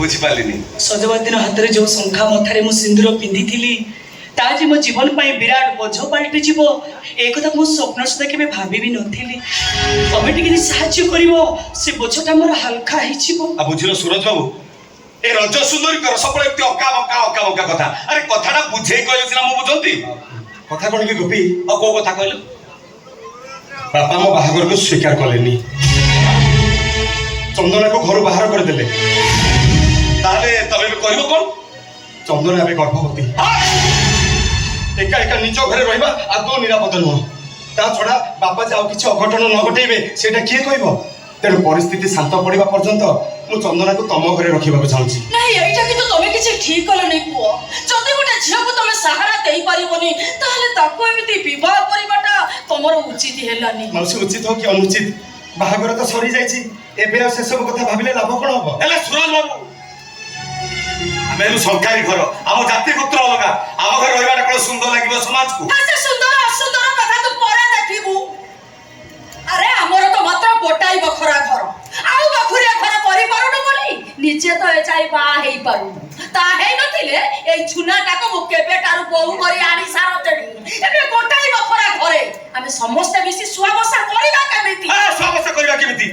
बुझी पालिनी सजबाज दिन हाथ में जो शंखा मथारे मु सिंदूर पिंधि थी ताजी मो जीवन पाई विराट बोझ पलटि जीव एक कथा मो स्वप्न सुधा केबे भाबी भी नथिली तबे टिके साहाय्य करिवो से बोझटा मोर हल्का हि जीवो आ बुझिलो सूरज बाबू ए रज सुंदरी कर सबले एते अका बका कथा अरे कथाटा बुझे कहले सिना मु बुझंती कथा कोन की गोपी आ को कथा कहलो बापा मो बाहागर को स्वीकार कलेनी चंदना को घर बाहर कर देले ताले तबे भी कहबो कोन चंदना अबे गर्भवती एका एका निज घरे रहिबा आदौ निरापद नुह ता छड़ा बापा जे आउ किछि अघटन न घटेबे सेटा किए कहबो तेणु परिस्थिति शांत पड़िबा पर्यंत मु चंदना को तम घरे रखिबा चाहूची नहीं एटा कि तो तमे किछि ठीक कलो नै पुओ जदि गोटे झियो को तमे सहारा देई परिबोनी ताहले ताको एमिति विवाह करिबाटा तमरो उचित हेलानी माउसी उचित हो कि अनुचित बाहागर तो सरी जाइछि एबे आ से सब कथा भाबिले लाभ कोन हबो एला सूरज बाबू मेरु सरकारी घर आम जाति गोत्र अलगा आम घर रहिबाटा कोन सुंदर लागिबो समाज को ऐसे सुंदर असुंदर कथा तू परे देखिबू अरे हमरो तो मात्र गोटाई बखरा घर आउ बखुरिया घर करि पारुनु बोली निजे तो ए चाइ बा हेई पारु ता हेई नथिले एई छुनाटा को मु केबे टारु बहु करी आनी सारतेनी एबे गोटाई बखरा घरे आमे समस्त मिसी सुआ बसा करिबा केमिति सुआ बसा करिबा केमिति